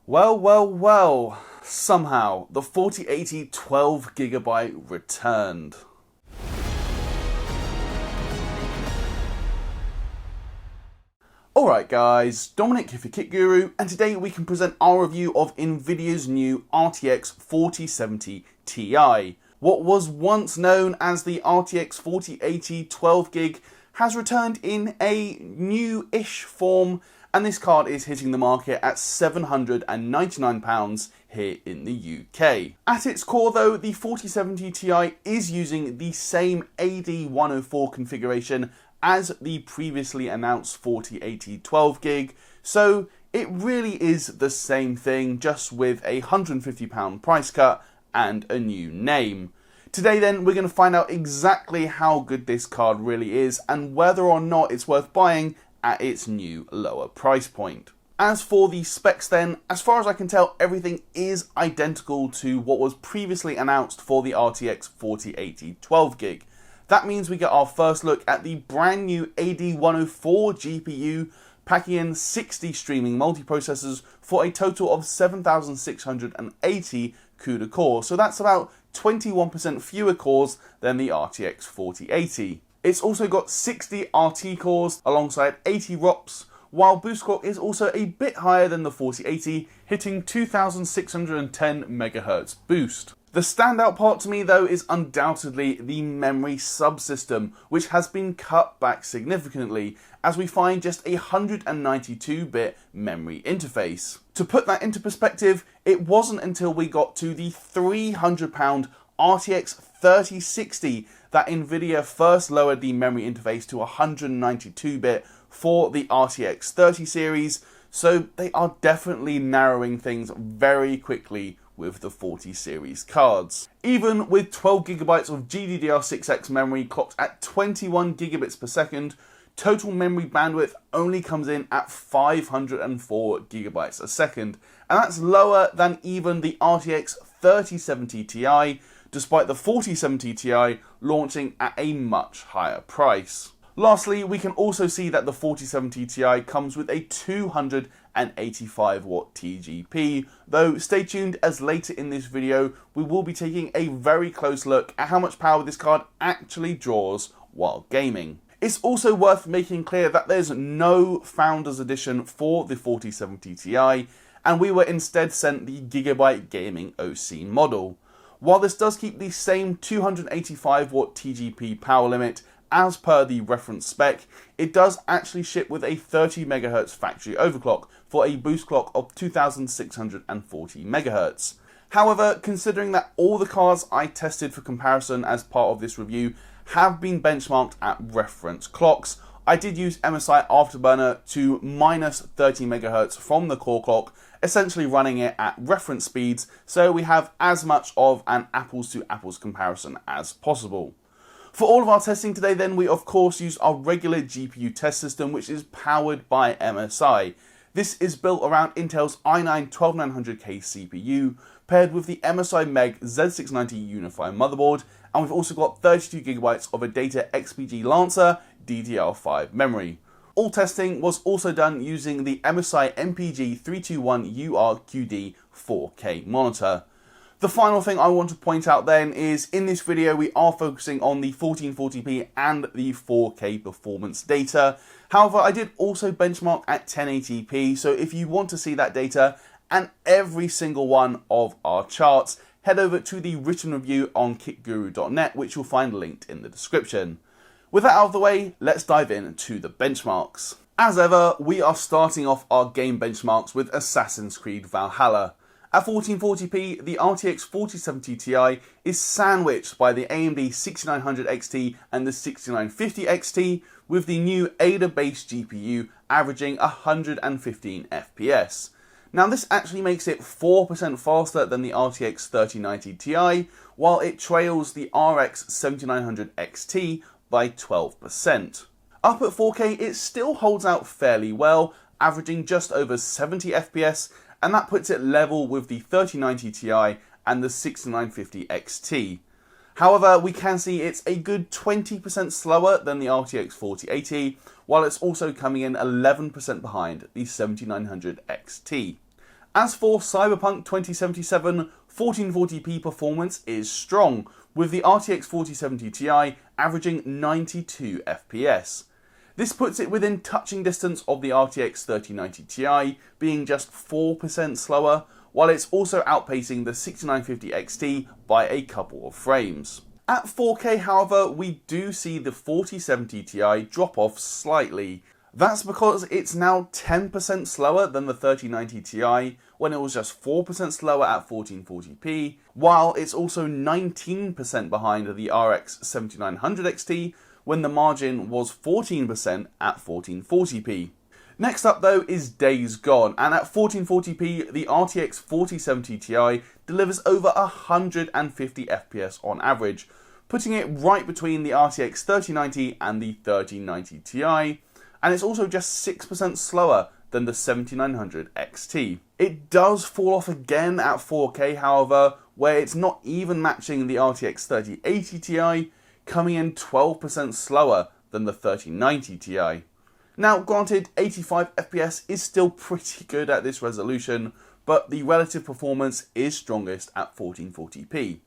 Well, somehow the 4080 12GB returned. Alright guys, Dominic here for Kit Guru, and today we can present our review of Nvidia's new RTX 4070 Ti. What was once known as the RTX 4080 12GB has returned in a new-ish form, and this card is hitting the market at £799 here in the UK. At its core though, the 4070 Ti is using the same AD104 configuration as the previously announced 4080 12GB, so it really is the same thing, just with a £150 price cut and a new name. Today then, we're going to find out exactly how good this card really is and whether or not it's worth buying at its new lower price point. As for the specs then, as far as I can tell, everything is identical to what was previously announced for the RTX 4080 12GB. That means we get our first look at the brand new AD104 GPU, packing in 60 streaming multiprocessors for a total of 7,680 CUDA cores, so that's about 21% fewer cores than the RTX 4080. It's also got 60 RT cores alongside 80 ROPs, while boost clock is also a bit higher than the 4080, hitting 2,610 MHz boost. The standout part to me though is undoubtedly the memory subsystem, which has been cut back significantly, as we find just a 192-bit memory interface. To put that into perspective, it wasn't until we got to the £300 RTX 3060 that Nvidia first lowered the memory interface to 192-bit for the RTX 30 series, so they are definitely narrowing things very quickly with the 40 series cards. Even with 12GB of GDDR6X memory clocked at 21 gigabits per second, total memory bandwidth only comes in at 504 gigabytes a second, and that's lower than even the RTX 3070 Ti, despite the 4070 Ti launching at a much higher price. Lastly, we can also see that the 4070 Ti comes with a 285 watt TGP, though stay tuned as later in this video we will be taking a very close look at how much power this card actually draws while gaming. It's also worth making clear that there's no Founders Edition for the 4070 Ti, and we were instead sent the Gigabyte Gaming OC model. While this does keep the same 285 watt TGP power limit as per the reference spec, it does actually ship with a 30 MHz factory overclock for a boost clock of 2,640 MHz. However, considering that all the cards I tested for comparison as part of this review have been benchmarked at reference clocks, I did use MSI Afterburner to minus 30 MHz from the core clock, essentially running it at reference speeds, so we have as much of an apples to apples comparison as possible. For all of our testing today then, we of course use our regular GPU test system, which is powered by MSI. This is built around Intel's i9-12900K CPU, paired with the MSI Meg Z690 Unify motherboard, and we've also got 32GB of ADATA XPG Lancer DDR5 memory. All testing was also done using the MSI MPG321URQD 4K monitor. The final thing I want to point out then is, in this video we are focusing on the 1440p and the 4K performance data. However, I did also benchmark at 1080p, so if you want to see that data and every single one of our charts, head over to the written review on kitguru.net, which you'll find linked in the description. With that out of the way, let's dive into the benchmarks. As ever, we are starting off our game benchmarks with Assassin's Creed Valhalla. At 1440p, the RTX 4070 Ti is sandwiched by the AMD 6900 XT and the 6950 XT, with the new ADA-based GPU averaging 115 FPS. Now this actually makes it 4% faster than the RTX 3090 Ti, while it trails the RX 7900 XT by 12%. Up at 4K, it still holds out fairly well, averaging just over 70 FPS, and that puts it level with the 3090 Ti and the 6950 XT. However, we can see it's a good 20% slower than the RTX 4080, while it's also coming in 11% behind the 7900 XT. As for Cyberpunk 2077, 1440p performance is strong, with the RTX 4070 Ti averaging 92 FPS. This puts it within touching distance of the RTX 3090 Ti, being just 4% slower, while it's also outpacing the 6950 XT by a couple of frames. At 4K, however, we do see the 4070 Ti drop off slightly. That's because it's now 10% slower than the 3090 Ti, when it was just 4% slower at 1440p, while it's also 19% behind the RX 7900 XT, when the margin was 14% at 1440p. Next up though is Days Gone, and at 1440p the RTX 4070 Ti delivers over 150 FPS on average, putting it right between the RTX 3090 and the 3090 Ti, and it's also just 6% slower than the 7900 XT. It does fall off again at 4K, however, where it's not even matching the RTX 3080 Ti, coming in 12% slower than the 3090 Ti. Now, granted, 85 FPS is still pretty good at this resolution, but the relative performance is strongest at 1440p.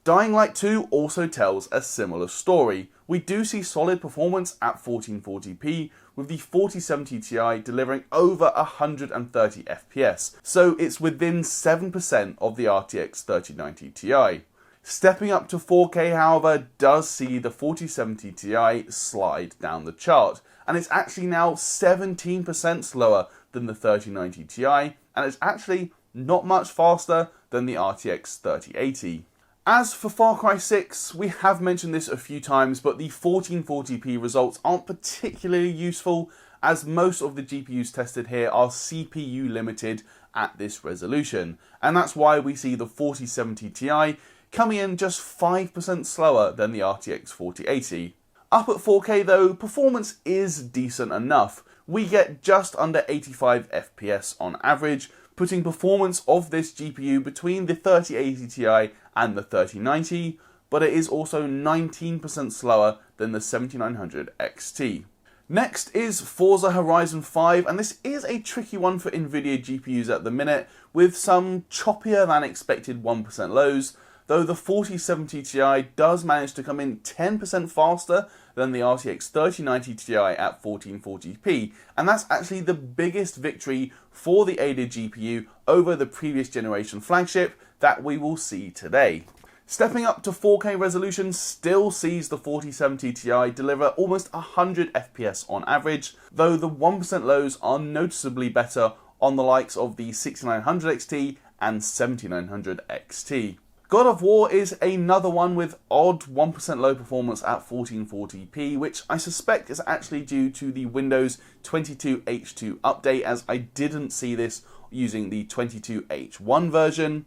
Dying Light 2 also tells a similar story. We do see solid performance at 1440p, with the 4070 Ti delivering over 130 FPS, so it's within 7% of the RTX 3090 Ti. Stepping up to 4K, however, does see the 4070 Ti slide down the chart, and it's actually now 17% slower than the 3090 Ti, and it's actually not much faster than the RTX 3080. As for Far Cry 6, we have mentioned this a few times, but the 1440p results aren't particularly useful, as most of the GPUs tested here are CPU limited at this resolution, and that's why we see the 4070 Ti coming in just 5% slower than the RTX 4080. Up at 4K though, performance is decent enough. We get just under 85 FPS on average, putting performance of this GPU between the 3080 Ti and the 3090, but it is also 19% slower than the 7900 XT. Next is Forza Horizon 5, and this is a tricky one for Nvidia GPUs at the minute, with some choppier than expected 1% lows, though the 4070 Ti does manage to come in 10% faster than the RTX 3090 Ti at 1440p, and that's actually the biggest victory for the ADATA GPU over the previous generation flagship that we will see today. Stepping up to 4K resolution still sees the 4070 Ti deliver almost 100 FPS on average, though the 1% lows are noticeably better on the likes of the 6900 XT and 7900 XT. God of War is another one with odd 1% low performance at 1440p, which I suspect is actually due to the Windows 22H2 update, as I didn't see this using the 22H1 version.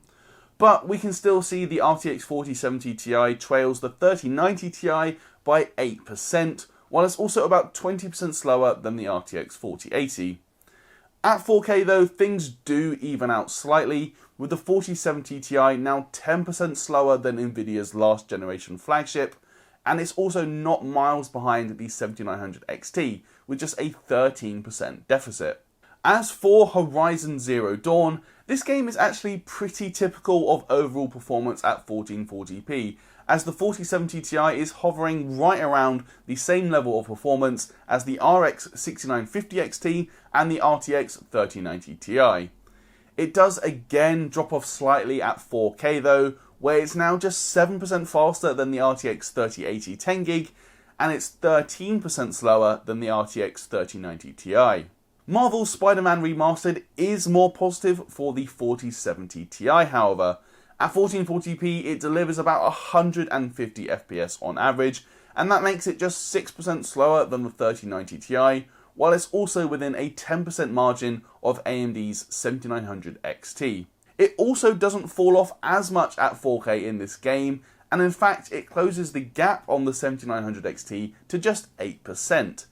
But we can still see the RTX 4070 Ti trails the 3090 Ti by 8%, while it's also about 20% slower than the RTX 4080. At 4K though, things do even out slightly, with the 4070 Ti now 10% slower than Nvidia's last generation flagship, and it's also not miles behind the 7900 XT, with just a 13% deficit. As for Horizon Zero Dawn, this game is actually pretty typical of overall performance at 1440p, as the 4070 Ti is hovering right around the same level of performance as the RX 6950 XT and the RTX 3090 Ti. It does again drop off slightly at 4K though, where it's now just 7% faster than the RTX 3080 10GB, and it's 13% slower than the RTX 3090 Ti. Marvel's Spider-Man Remastered is more positive for the 4070 Ti, however. At 1440p it delivers about 150 FPS on average, and that makes it just 6% slower than the 3090 Ti, while it's also within a 10% margin of AMD's 7900 XT. It also doesn't fall off as much at 4K in this game, and in fact it closes the gap on the 7900 XT to just 8%.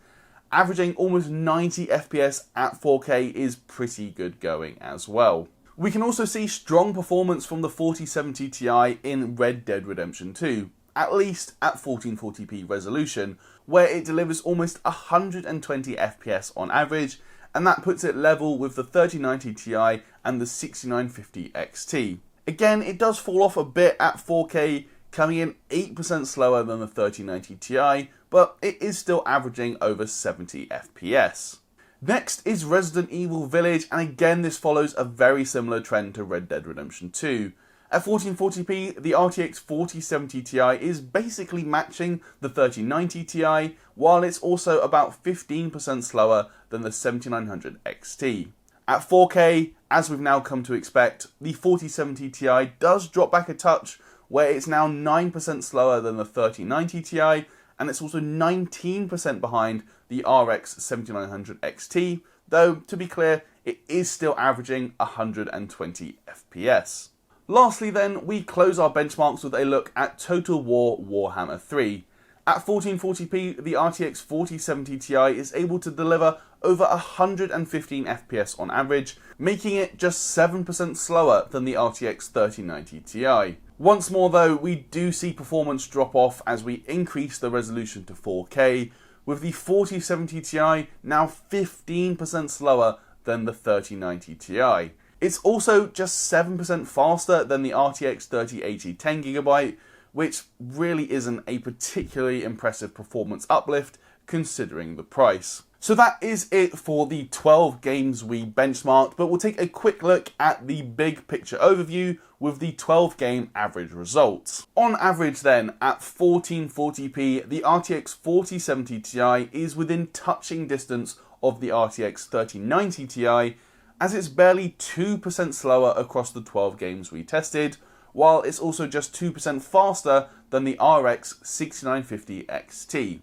Averaging almost 90 FPS at 4K is pretty good going as well. We can also see strong performance from the 4070 Ti in Red Dead Redemption 2, at least at 1440p resolution, where it delivers almost 120 FPS on average, and that puts it level with the 3090 Ti and the 6950 XT. Again, it does fall off a bit at 4K, coming in 8% slower than the 3090 Ti, but it is still averaging over 70 FPS. Next is Resident Evil Village, and again this follows a very similar trend to Red Dead Redemption 2. At 1440p, the RTX 4070 Ti is basically matching the 3090 Ti, while it's also about 15% slower than the 7900 XT. At 4K, as we've now come to expect, the 4070 Ti does drop back a touch, where it's now 9% slower than the 3090 Ti, and it's also 19% behind the RX 7900 XT, though, to be clear, it is still averaging 120 FPS. Lastly then, we close our benchmarks with a look at Total War Warhammer 3. At 1440p, the RTX 4070 Ti is able to deliver over 115 FPS on average, making it just 7% slower than the RTX 3090 Ti. Once more though, we do see performance drop off as we increase the resolution to 4K, with the 4070 Ti now 15% slower than the 3090 Ti. It's also just 7% faster than the RTX 3080 10GB, which really isn't a particularly impressive performance uplift considering the price. So that is it for the 12 games we benchmarked, but we'll take a quick look at the big picture overview with the 12 game average results. On average then, at 1440p, the RTX 4070 Ti is within touching distance of the RTX 3090 Ti, as it's barely 2% slower across the 12 games we tested, while it's also just 2% faster than the RX 6950 XT.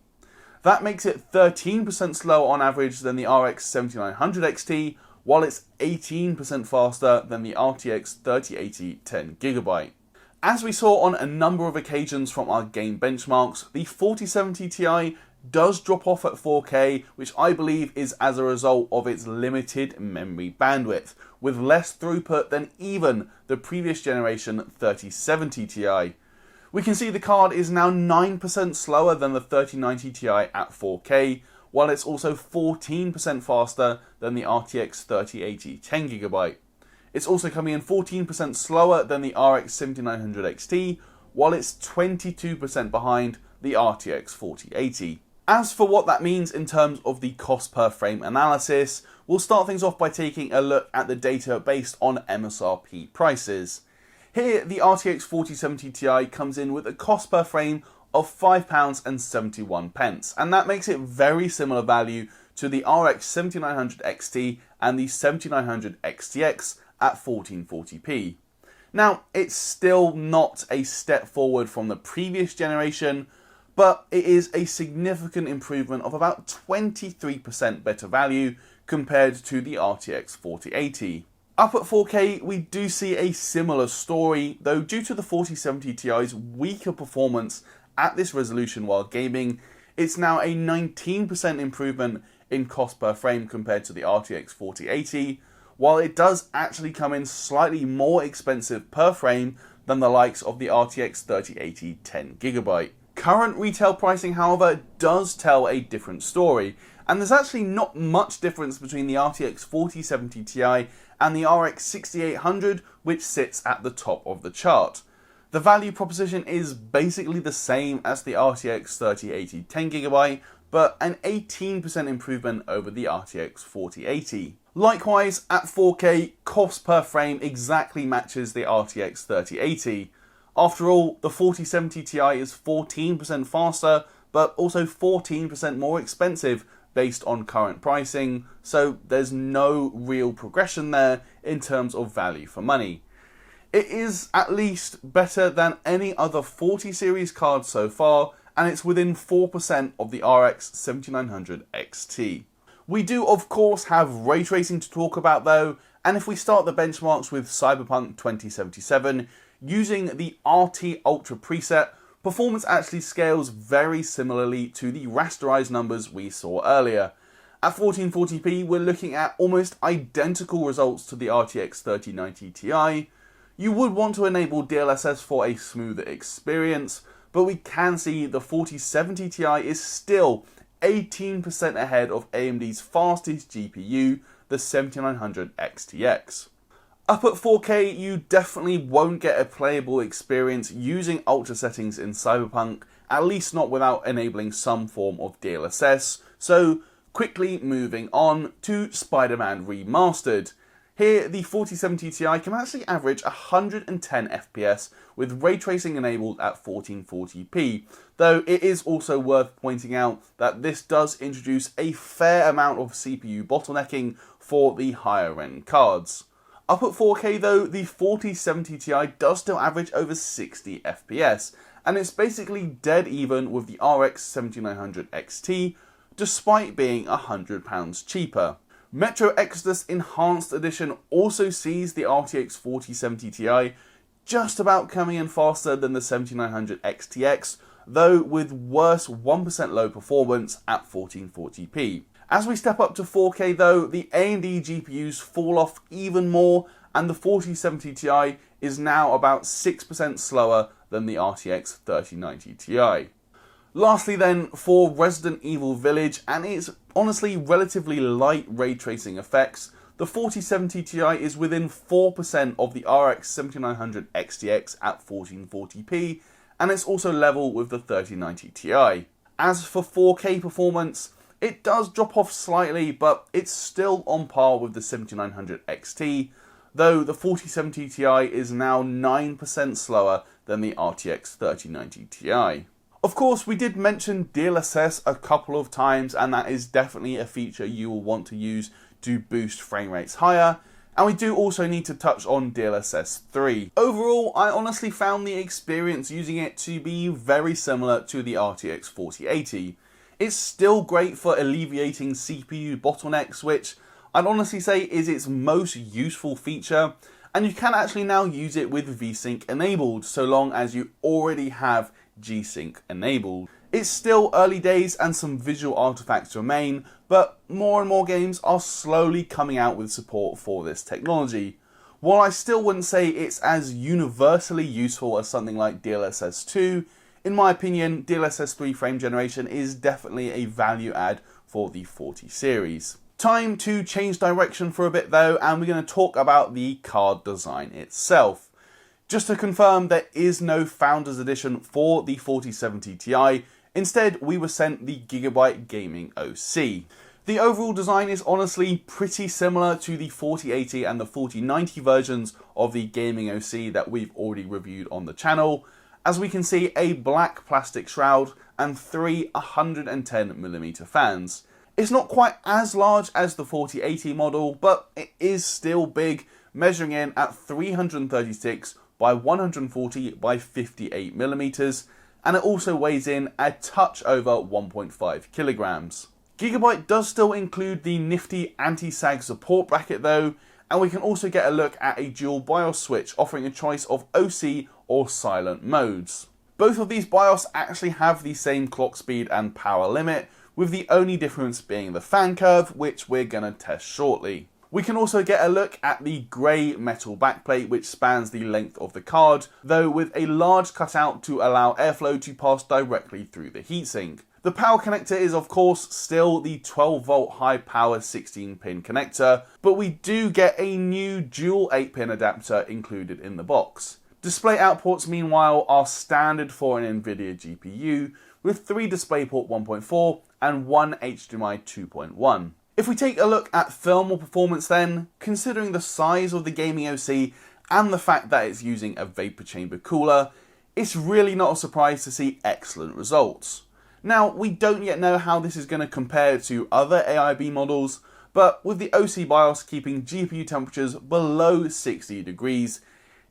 That makes it 13% slower on average than the RX 7900 XT, while it's 18% faster than the RTX 3080 10GB. As we saw on a number of occasions from our game benchmarks, the 4070 Ti does drop off at 4K, which I believe is as a result of its limited memory bandwidth, with less throughput than even the previous generation 3070 Ti. We can see the card is now 9% slower than the 3090 Ti at 4K, while it's also 14% faster than the RTX 3080 10GB. It's also coming in 14% slower than the RX 7900 XT, while it's 22% behind the RTX 4080. As for what that means in terms of the cost per frame analysis, we'll start things off by taking a look at the data based on MSRP prices. Here, the RTX 4070 Ti comes in with a cost per frame of £5.71, and that makes it very similar value to the RX 7900 XT and the 7900 XTX at 1440p. Now, it's still not a step forward from the previous generation, but it is a significant improvement of about 23% better value compared to the RTX 4080. Up at 4K, we do see a similar story, though due to the 4070 Ti's weaker performance at this resolution while gaming, it's now a 19% improvement in cost per frame compared to the RTX 4080, while it does actually come in slightly more expensive per frame than the likes of the RTX 3080 10GB. Current retail pricing, however, does tell a different story, and there's actually not much difference between the RTX 4070 Ti and the RX 6800, which sits at the top of the chart. The value proposition is basically the same as the RTX 3080 10GB, but an 18% improvement over the RTX 4080. Likewise, at 4K, cost per frame exactly matches the RTX 3080. After all, the 4070 Ti is 14% faster, but also 14% more expensive based on current pricing, so there's no real progression there in terms of value for money. It is at least better than any other 40 series card so far, and it's within 4% of the RX 7900 XT. We do of course have ray tracing to talk about though, and if we start the benchmarks with Cyberpunk 2077, using the RT Ultra preset, performance actually scales very similarly to the rasterized numbers we saw earlier. At 1440p, we're looking at almost identical results to the RTX 3090 Ti. You would want to enable DLSS for a smoother experience, but we can see the 4070 Ti is still 18% ahead of AMD's fastest GPU, the 7900 XTX. Up at 4K, you definitely won't get a playable experience using ultra settings in Cyberpunk, at least not without enabling some form of DLSS, so quickly moving on to Spider-Man Remastered. Here, the 4070 Ti can actually average 110 FPS with ray tracing enabled at 1440p, though it is also worth pointing out that this does introduce a fair amount of CPU bottlenecking for the higher end cards. Up at 4K though, the 4070 Ti does still average over 60 FPS, and it's basically dead even with the RX 7900 XT, despite being £100 cheaper. Metro Exodus Enhanced Edition also sees the RTX 4070 Ti just about coming in faster than the 7900 XTX, though with worse 1% low performance at 1440p. As we step up to 4K though, the AMD GPUs fall off even more, and the 4070 Ti is now about 6% slower than the RTX 3090 Ti. Lastly then, for Resident Evil Village and its honestly relatively light ray tracing effects, the 4070 Ti is within 4% of the RX 7900 XTX at 1440p, and it's also level with the 3090 Ti. As for 4K performance, it does drop off slightly, but it's still on par with the 7900 XT, though the 4070 Ti is now 9% slower than the RTX 3090 Ti. Of course, we did mention DLSS a couple of times, and that is definitely a feature you will want to use to boost frame rates higher, and we do also need to touch on DLSS 3. Overall, I honestly found the experience using it to be very similar to the RTX 4080. It's still great for alleviating CPU bottlenecks, which I'd honestly say is its most useful feature, and you can actually now use it with VSync enabled, so long as you already have G-Sync enabled. It's still early days and some visual artifacts remain, but more and more games are slowly coming out with support for this technology. While I still wouldn't say it's as universally useful as something like DLSS 2, in my opinion, DLSS 3 frame generation is definitely a value add for the 40 series. Time to change direction for a bit though, and we're going to talk about the card design itself. Just to confirm, there is no Founders Edition for the 4070 Ti. Instead, we were sent the Gigabyte Gaming OC. The overall design is honestly pretty similar to the 4080 and the 4090 versions of the Gaming OC that we've already reviewed on the channel. As we can see, a black plastic shroud and three 110mm fans. It's not quite as large as the 4080 model, but it is still big, measuring in at 336 by 140 by 58mm, and it also weighs in a touch over 1.5 kilograms. Gigabyte does still include the nifty anti-sag support bracket though, and we can also get a look at a dual BIOS switch offering a choice of OC or silent modes. Both of these BIOS actually have the same clock speed and power limit, with the only difference being the fan curve, which we're going to test shortly. We can also get a look at the grey metal backplate which spans the length of the card, though with a large cutout to allow airflow to pass directly through the heatsink. The power connector is of course still the 12 volt high power 16 pin connector, but we do get a new dual 8 pin adapter included in the box. Display outputs meanwhile are standard for an Nvidia GPU, with 3 DisplayPort 1.4 and 1 HDMI 2.1. If we take a look at thermal performance then, considering the size of the Gaming OC and the fact that it's using a vapor chamber cooler, it's really not a surprise to see excellent results. Now, we don't yet know how this is going to compare to other AIB models, but with the OC BIOS keeping GPU temperatures below 60 degrees,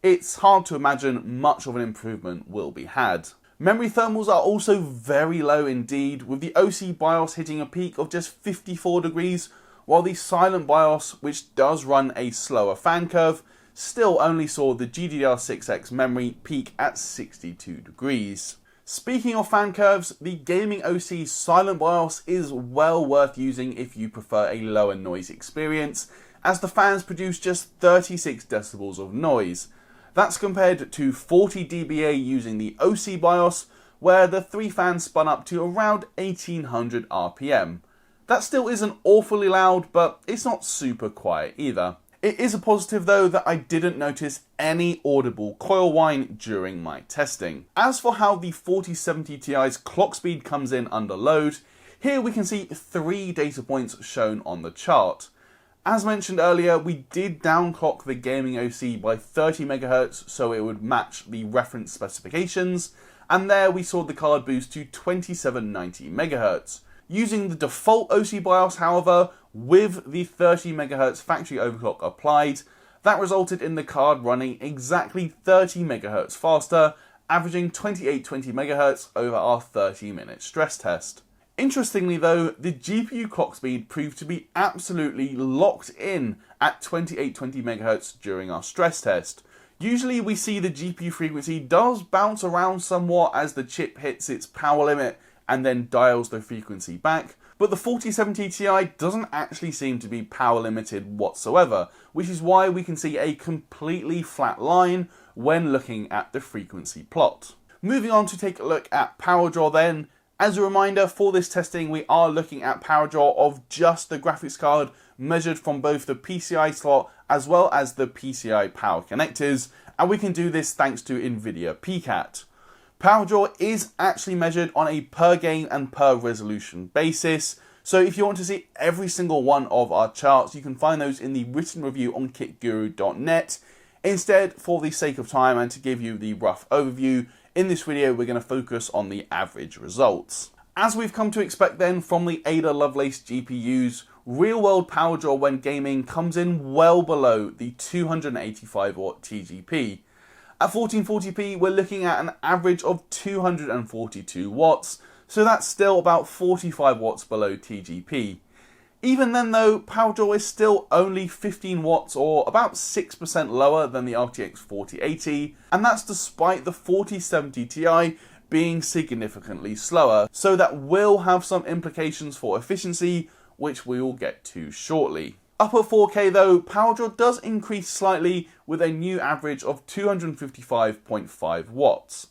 it's hard to imagine much of an improvement will be had. Memory thermals are also very low indeed, with the OC BIOS hitting a peak of just 54 degrees, while the silent BIOS, which does run a slower fan curve, still only saw the GDDR6X memory peak at 62 degrees. Speaking of fan curves, the Gaming OC silent BIOS is well worth using if you prefer a lower noise experience, as the fans produce just 36 decibels of noise. That's compared to 40 dBA using the OC BIOS, where the 3 fans spun up to around 1800 RPM. That still isn't awfully loud, but it's not super quiet either. It is a positive though that I didn't notice any audible coil whine during my testing. As for how the 4070 Ti's clock speed comes in under load, here we can see 3 data points shown on the chart. As mentioned earlier, we did downclock the gaming OC by 30 MHz so it would match the reference specifications, and there we saw the card boost to 2790 MHz. Using the default OC BIOS, however, with the 30 MHz factory overclock applied, that resulted in the card running exactly 30 MHz faster, averaging 2820 MHz over our 30-minute stress test. Interestingly though, the GPU clock speed proved to be absolutely locked in at 2820 MHz during our stress test. Usually we see the GPU frequency does bounce around somewhat as the chip hits its power limit and then dials the frequency back, but the 4070 Ti doesn't actually seem to be power limited whatsoever, which is why we can see a completely flat line when looking at the frequency plot. Moving on to take a look at power draw then. As a reminder, for this testing we are looking at power draw of just the graphics card measured from both the PCI slot as well as the PCI power connectors, and we can do this thanks to Nvidia PCAT. Power draw is actually measured on a per game and per resolution basis, so if you want to see every single one of our charts, you can find those in the written review on kitguru.net. Instead, for the sake of time and to give you the rough overview, in this video we're going to focus on the average results. As we've come to expect then from the Ada Lovelace GPUs, real world power draw when gaming comes in well below the 285 watt TGP. At 1440p we're looking at an average of 242 watts, so that's still about 45 watts below TGP. Even then though, power draw is still only 15 watts or about 6% lower than the RTX 4080, and that's despite the 4070 Ti being significantly slower, so that will have some implications for efficiency, which we will get to shortly. Up at 4K though, power draw does increase slightly with a new average of 255.5 watts.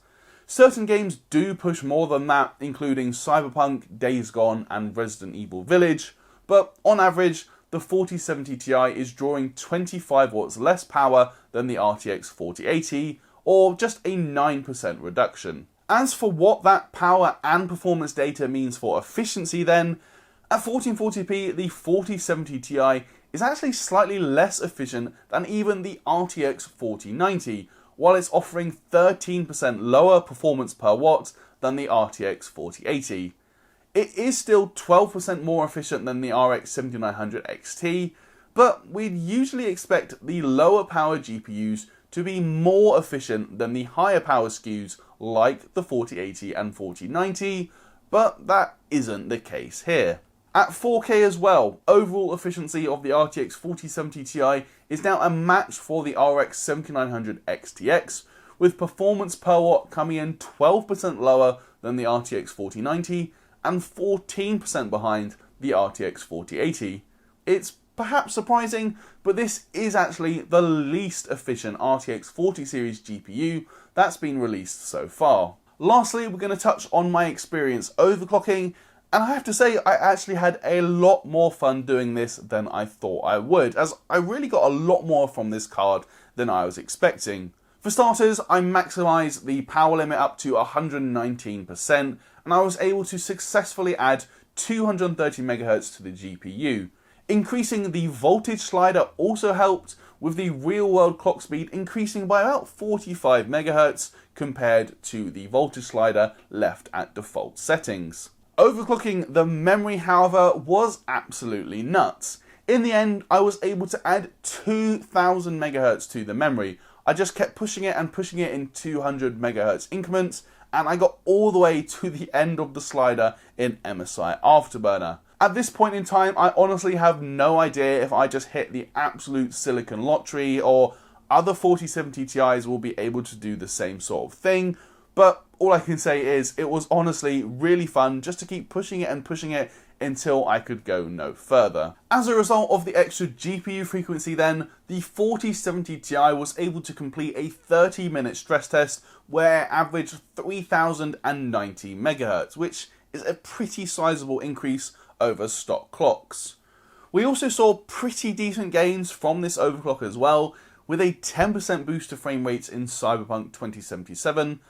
Certain games do push more than that, including Cyberpunk, Days Gone and Resident Evil Village, but on average, the 4070 Ti is drawing 25 watts less power than the RTX 4080, or just a 9% reduction. As for what that power and performance data means for efficiency then, at 1440p the 4070 Ti is actually slightly less efficient than even the RTX 4090, while it's offering 13% lower performance per watt than the RTX 4080. It is still 12% more efficient than the RX 7900 XT, but we'd usually expect the lower power GPUs to be more efficient than the higher power SKUs like the 4080 and 4090, but that isn't the case here. At 4K as well, overall efficiency of the RTX 4070 Ti is now a match for the RX 7900 XTX, with performance per watt coming in 12% lower than the RTX 4090 and 14% behind the RTX 4080. It's perhaps surprising, but this is actually the least efficient RTX 40 series GPU that's been released so far. Lastly, we're going to touch on my experience overclocking, and I have to say I actually had a lot more fun doing this than I thought I would, as I really got a lot more from this card than I was expecting. For starters, I maximised the power limit up to 119%, and I was able to successfully add 230 MHz to the GPU. Increasing the voltage slider also helped, with the real world clock speed increasing by about 45 MHz compared to the voltage slider left at default settings. Overclocking the memory, however, was absolutely nuts. In the end, I was able to add 2000 MHz to the memory. I just kept pushing it in 200 MHz increments, and I got all the way to the end of the slider in MSI Afterburner. At this point in time, I honestly have no idea if I just hit the absolute silicon lottery or other 4070 Ti's will be able to do the same sort of thing, but all I can say is it was honestly really fun just to keep pushing it until I could go no further. As a result of the extra GPU frequency then, the 4070 Ti was able to complete a 30-minute stress test where it averaged 3090 MHz, which is a pretty sizable increase over stock clocks. We also saw pretty decent gains from this overclock as well, with a 10% boost to frame rates in Cyberpunk 2077,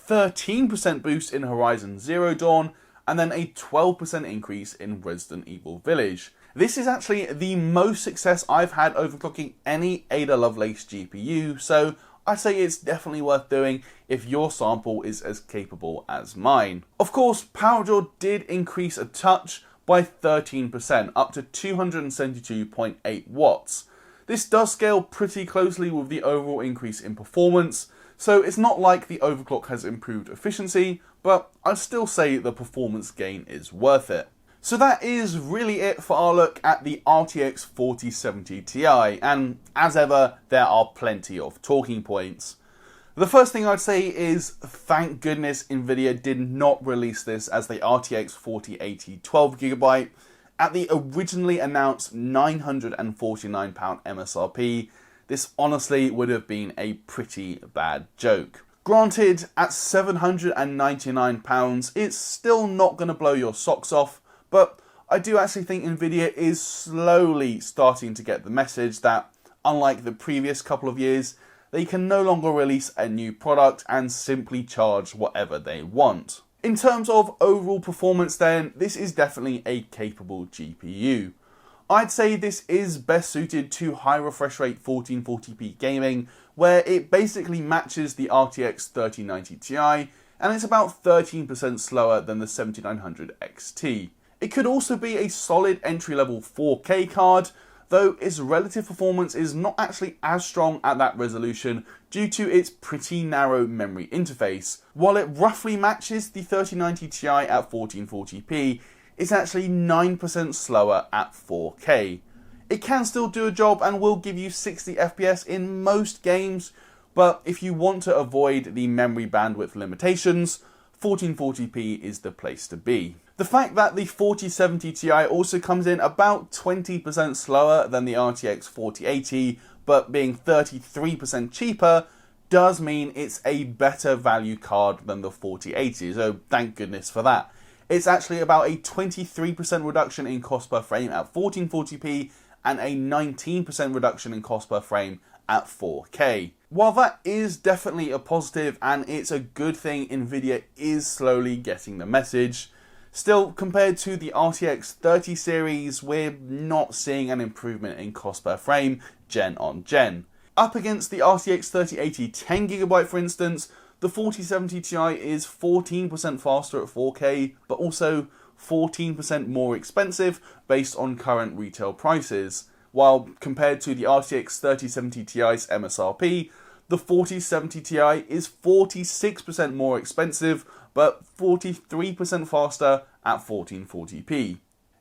13% boost in Horizon Zero Dawn, and then a 12% increase in Resident Evil Village. This is actually the most success I've had overclocking any Ada Lovelace GPU, so I'd say it's definitely worth doing if your sample is as capable as mine. Of course, power draw did increase a touch by 13%, up to 272.8 watts. This does scale pretty closely with the overall increase in performance, so it's not like the overclock has improved efficiency, but I'd still say the performance gain is worth it. So that is really it for our look at the RTX 4070 Ti, and as ever, there are plenty of talking points. The first thing I'd say is, thank goodness Nvidia did not release this as the RTX 4080 12GB at the originally announced £949 MSRP. This honestly would have been a pretty bad joke. Granted, at £799, it's still not going to blow your socks off, but I do actually think Nvidia is slowly starting to get the message that, unlike the previous couple of years, they can no longer release a new product and simply charge whatever they want. In terms of overall performance then, this is definitely a capable GPU. I'd say this is best suited to high refresh rate 1440p gaming, where it basically matches the RTX 3090 Ti, and it's about 13% slower than the 7900 XT. It could also be a solid entry-level 4K card, though its relative performance is not actually as strong at that resolution due to its pretty narrow memory interface. While it roughly matches the 3090 Ti at 1440p, it's actually 9% slower at 4K. It can still do a job and will give you 60 FPS in most games, but if you want to avoid the memory bandwidth limitations, 1440p is the place to be. The fact that the 4070 Ti also comes in about 20% slower than the RTX 4080, but being 33% cheaper, does mean it's a better value card than the 4080, so thank goodness for that. It's actually about a 23% reduction in cost per frame at 1440p and a 19% reduction in cost per frame at 4K. While that is definitely a positive and it's a good thing Nvidia is slowly getting the message, still, compared to the RTX 30 series, we're not seeing an improvement in cost per frame gen on gen. Up against the RTX 3080 10GB for instance, the 4070 Ti is 14% faster at 4K, but also 14% more expensive based on current retail prices. While compared to the RTX 3070 Ti's MSRP, the 4070 Ti is 46% more expensive, but 43% faster at 1440p.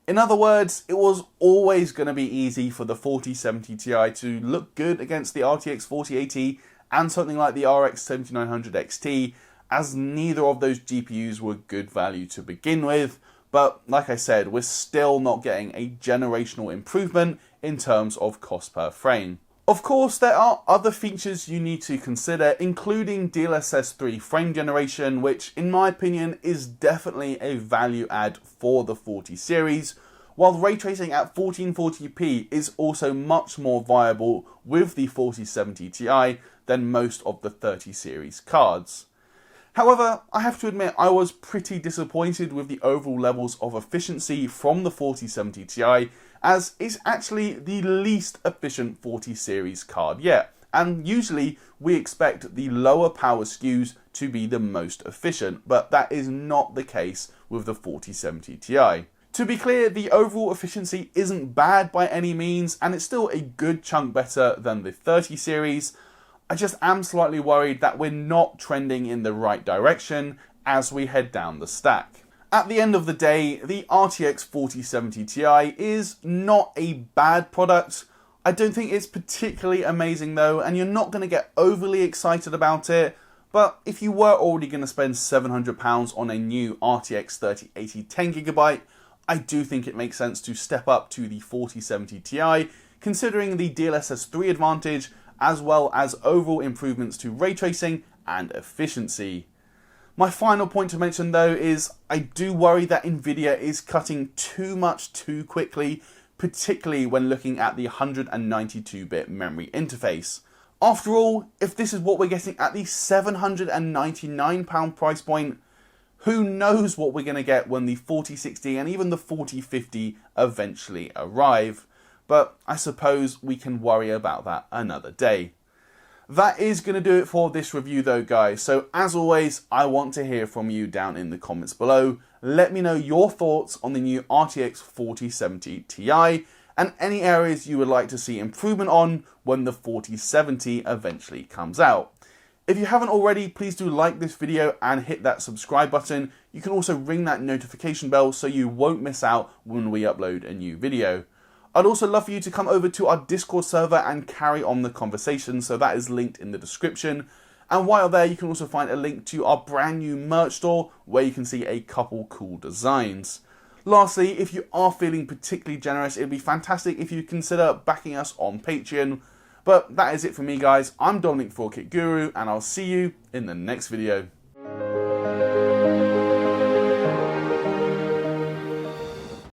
In other words, it was always going to be easy for the 4070 Ti to look good against the RTX 4080 and something like the RX 7900 XT, as neither of those GPUs were good value to begin with, but like I said, we're still not getting a generational improvement in terms of cost per frame. Of course, there are other features you need to consider, including DLSS 3 frame generation, which in my opinion is definitely a value add for the 40 series, while ray tracing at 1440p is also much more viable with the 4070 Ti than most of the 30 series cards. However, I have to admit I was pretty disappointed with the overall levels of efficiency from the 4070 Ti, as it's actually the least efficient 40 series card yet, and usually we expect the lower power SKUs to be the most efficient, but that is not the case with the 4070 Ti. To be clear, the overall efficiency isn't bad by any means, and it's still a good chunk better than the 30 series. I just am slightly worried that we're not trending in the right direction as we head down the stack. At the end of the day, the RTX 4070 Ti is not a bad product. I don't think it's particularly amazing though, and you're not going to get overly excited about it, but if you were already going to spend £700 on a new RTX 3080 10GB, I do think it makes sense to step up to the 4070 Ti, considering the DLSS 3 advantage, as well as overall improvements to ray tracing and efficiency. My final point to mention though is I do worry that Nvidia is cutting too much too quickly, particularly when looking at the 192-bit memory interface. After all, if this is what we're getting at the £799 price point, who knows what we're going to get when the 4060 and even the 4050 eventually arrive. But I suppose we can worry about that another day. That is going to do it for this review though, guys. So as always, I want to hear from you down in the comments below. Let me know your thoughts on the new RTX 4070 Ti and any areas you would like to see improvement on when the 4070 eventually comes out. If you haven't already, please do like this video and hit that subscribe button. You can also ring that notification bell so you won't miss out when we upload a new video. I'd also love for you to come over to our Discord server and carry on the conversation, so that is linked in the description. And while there, you can also find a link to our brand new merch store where you can see a couple cool designs. Lastly, if you are feeling particularly generous, it'd be fantastic if you consider backing us on Patreon. But that is it for me, guys. I'm Dominic for Kit Guru, and I'll see you in the next video.